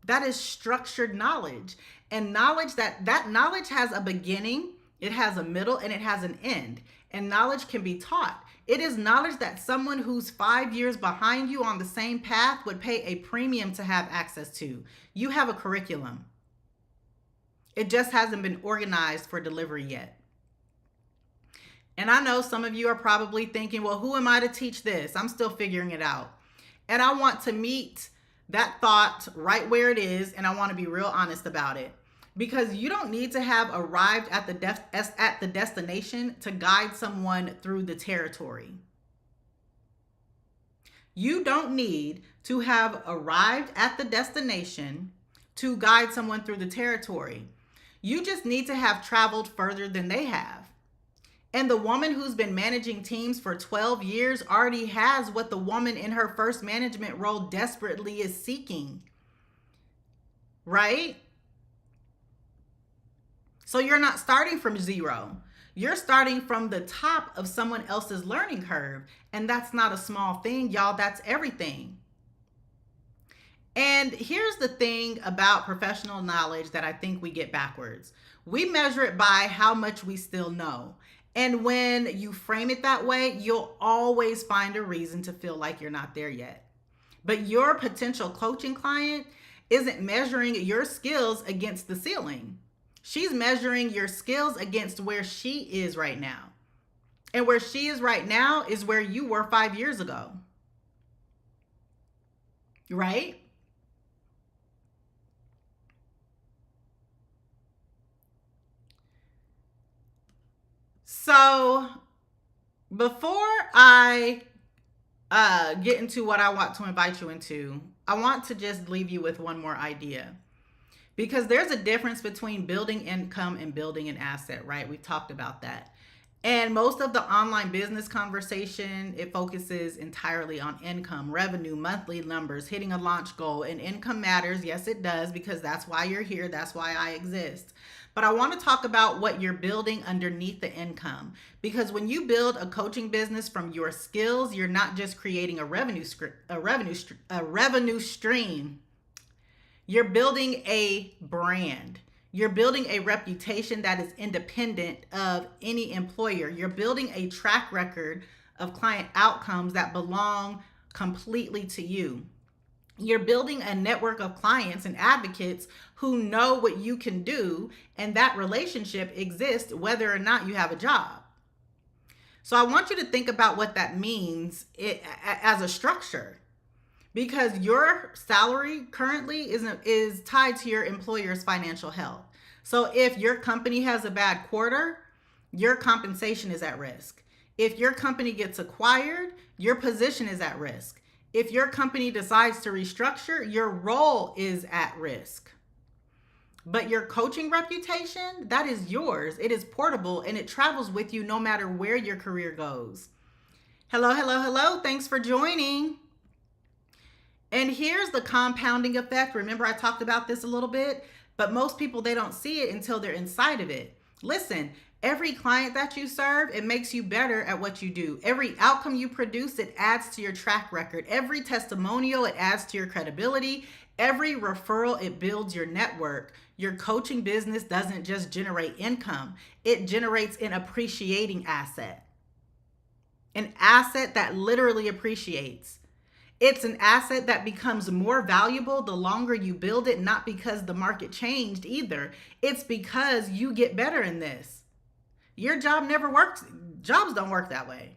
That is structured knowledge. And knowledge, that knowledge has a beginning, it has a middle, and it has an end. And knowledge can be taught. It is knowledge that someone who's 5 years behind you on the same path would pay a premium to have access to. You have a curriculum. It just hasn't been organized for delivery yet. And I know some of you are probably thinking, well, who am I to teach this? I'm still figuring it out. And I want to meet that thought right where it is, and I want to be real honest about it. Because you don't need to have arrived at the destination to guide someone through the territory. You don't need to have arrived at the destination to guide someone through the territory. You just need to have traveled further than they have. And the woman who's been managing teams for 12 years already has what the woman in her first management role desperately is seeking. Right? So you're not starting from zero. You're starting from the top of someone else's learning curve. And that's not a small thing, y'all. That's everything. And here's the thing about professional knowledge that I think we get backwards. We measure it by how much we still know. And when you frame it that way, you'll always find a reason to feel like you're not there yet. But your potential coaching client isn't measuring your skills against the ceiling. She's measuring your skills against where she is right now. And where she is right now is where you were 5 years ago. Right? So before I get into what I want to invite you into, I want to just leave you with one more idea. Because there's a difference between building income and building an asset, right? We've talked about that. And most of the online business conversation, it focuses entirely on income, revenue, monthly numbers, hitting a launch goal. And income matters. Yes, it does, because that's why you're here. That's why I exist. But I want to talk about what you're building underneath the income. Because when you build a coaching business from your skills, you're not just creating a revenue stream. You're building a brand. You're building a reputation that is independent of any employer. You're building a track record of client outcomes that belong completely to you. You're building a network of clients and advocates who know what you can do, and that relationship exists whether or not you have a job. So I want you to think about what that means as a structure, because your salary currently is tied to your employer's financial health. So if your company has a bad quarter, your compensation is at risk. If your company gets acquired, your position is at risk. If your company decides to restructure, your role is at risk. But your coaching reputation, that is yours. It is portable and it travels with you no matter where your career goes. Hello, hello, hello. Thanks for joining. And here's the compounding effect. Remember, I talked about this a little bit, but most people, they don't see it until they're inside of it. Listen, every client that you serve, it makes you better at what you do. Every outcome you produce, it adds to your track record. Every testimonial, it adds to your credibility. Every referral, it builds your network. Your coaching business doesn't just generate income. It generates an appreciating asset. An asset that literally appreciates. It's an asset that becomes more valuable the longer you build it, not because the market changed either. It's because you get better in this. Your job never works. Jobs don't work that way.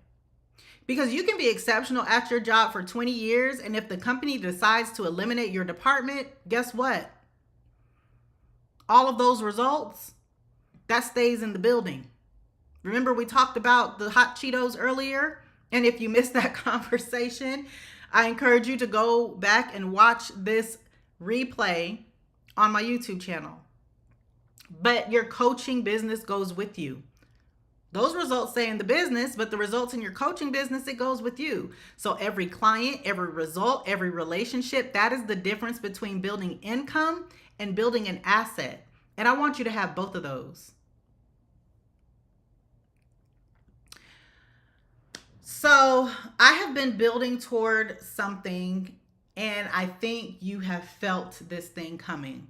Because you can be exceptional at your job for 20 years, and if the company decides to eliminate your department, guess what? All of those results, that stays in the building. Remember, we talked about the hot Cheetos earlier? And if you missed that conversation, I encourage you to go back and watch this replay on my YouTube channel. But your coaching business goes with you. Those results stay in the business, but the results in your coaching business, it goes with you. So every client, every result, every relationship, that is the difference between building income and building an asset. And I want you to have both of those. So I have been building toward something, and I think you have felt this thing coming.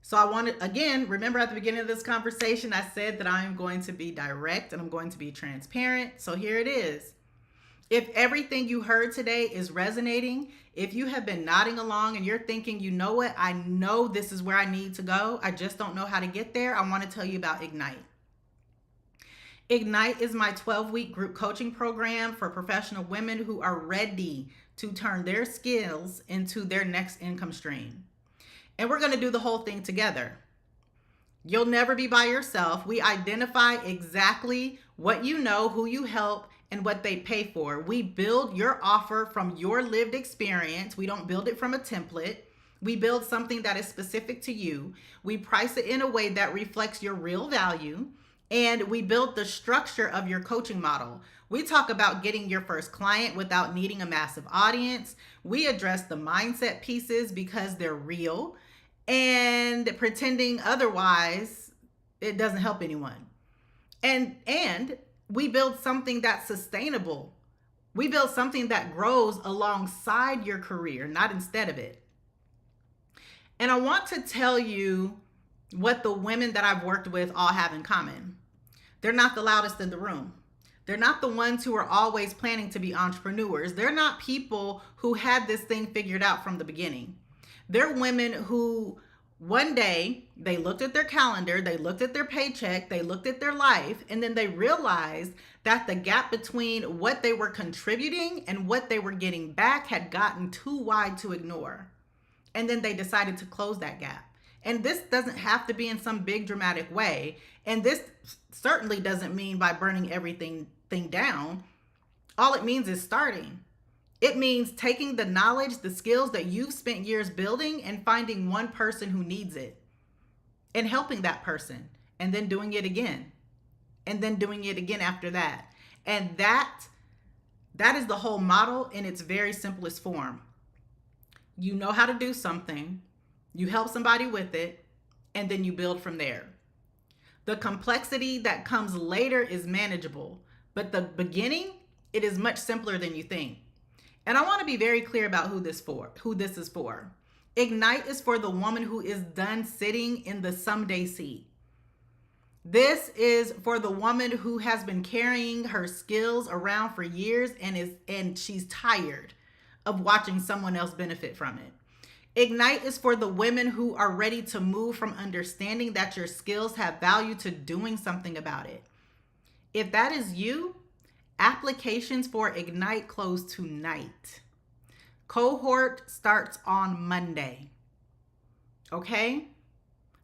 So I wanted, again, remember at the beginning of this conversation, I said that I am going to be direct and I'm going to be transparent. So here it is. If everything you heard today is resonating, if you have been nodding along and you're thinking, you know what, I know this is where I need to go, I just don't know how to get there, I want to tell you about Ignite. Ignite is my 12-week group coaching program for professional women who are ready to turn their skills into their next income stream. And we're going to do the whole thing together. You'll never be by yourself. We identify exactly what you know, who you help, and what they pay for. We build your offer from your lived experience. We don't build it from a template. We build something that is specific to you. We price it in a way that reflects your real value. And we build the structure of your coaching model. We talk about getting your first client without needing a massive audience. We address the mindset pieces because they're real, and pretending otherwise, it doesn't help anyone. And we build something that's sustainable. We build something that grows alongside your career, not instead of it. And I want to tell you what the women that I've worked with all have in common. They're not the loudest in the room. They're not the ones who are always planning to be entrepreneurs. They're not people who had this thing figured out from the beginning. They're women who one day they looked at their calendar, they looked at their paycheck, they looked at their life, and then they realized that the gap between what they were contributing and what they were getting back had gotten too wide to ignore. And then they decided to close that gap. And this doesn't have to be in some big dramatic way. And this certainly doesn't mean by burning everything down. All it means is starting. It means taking the knowledge, the skills that you've spent years building and finding one person who needs it and helping that person, and then doing it again, and then doing it again after that. And that is the whole model in its very simplest form. You know how to do something, you help somebody with it, and then you build from there. The complexity that comes later is manageable, but the beginning, it is much simpler than you think. And I want to be very clear about who this is for. Ignite is for the woman who is done sitting in the someday seat. This is for the woman who has been carrying her skills around for years and she's tired of watching someone else benefit from it. Ignite is for the women who are ready to move from understanding that your skills have value to doing something about it. If that is you, applications for Ignite close tonight. Cohort starts on Monday. Okay?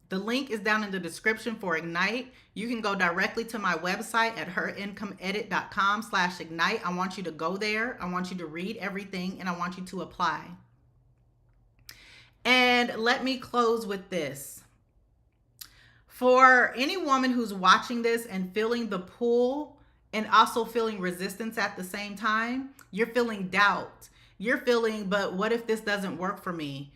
The link is down in the description for Ignite. You can go directly to my website at herincomeedit.com/ignite. I want you to go there. I want you to read everything, and I want you to apply. And let me close with this. For any woman who's watching this and feeling the pull and also feeling resistance at the same time, you're feeling doubt. You're feeling, but what if this doesn't work for me?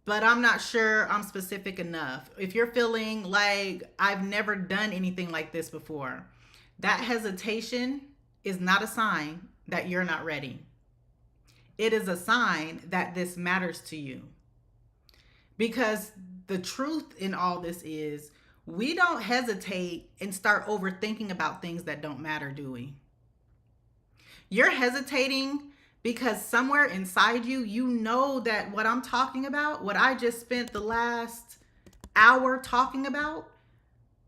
But I'm not sure I'm specific enough. If you're feeling like I've never done anything like this before, that hesitation is not a sign that you're not ready. It is a sign that this matters to you. Because the truth in all this is, we don't hesitate and start overthinking about things that don't matter, do we? You're hesitating because somewhere inside you, you know that what I'm talking about, what I just spent the last hour talking about,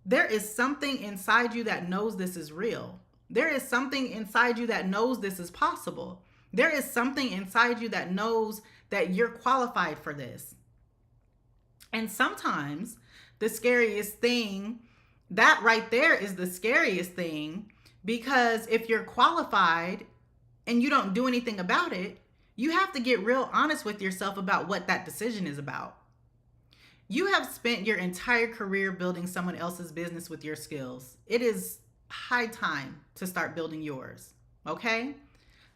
there is something inside you that knows this is real. There is something inside you that knows this is possible. There is something inside you that knows that you're qualified for this. And sometimes the scariest thing, that right there is the scariest thing, because if you're qualified and you don't do anything about it, you have to get real honest with yourself about what that decision is about. You have spent your entire career building someone else's business with your skills. It is high time to start building yours, okay?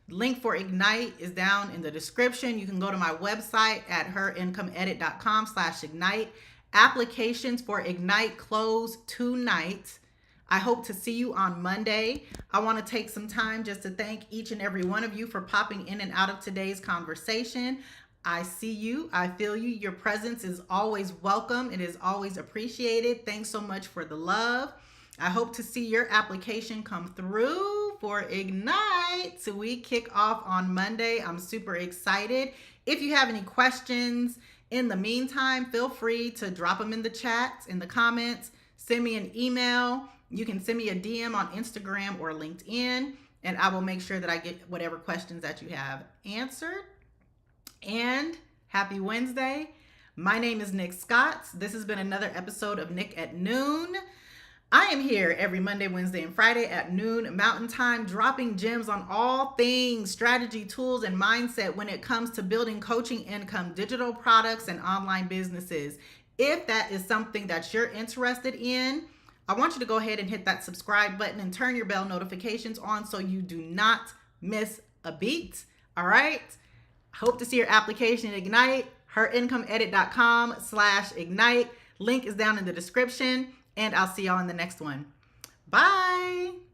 Link for Ignite is down in the description. You can go to my website at herincomeedit.com/ignite. Applications for Ignite close tonight. I hope to see you on Monday. I want to take some time just to thank each and every one of you for popping in and out of today's conversation. I see you. I feel you. Your presence is always welcome. It is always appreciated. Thanks so much for the love. I hope to see your application come through for Ignite so we kick off on Monday. I'm super excited. If you have any questions in the meantime, feel free to drop them in the chat, in the comments, send me an email. You can send me a DM on Instagram or LinkedIn, and I will make sure that I get whatever questions that you have answered. And happy Wednesday. My name is Nick Scott. This has been another episode of Nick at Noon. I am here every Monday, Wednesday, and Friday at noon Mountain Time, dropping gems on all things strategy, tools, and mindset when it comes to building coaching income, digital products, and online businesses. If that is something that you're interested in, I want you to go ahead and hit that subscribe button and turn your bell notifications on so you do not miss a beat. All right. Hope to see your application at Ignite, herincomeedit.com/ignite. Link is down in the description, and I'll see y'all in the next one. Bye.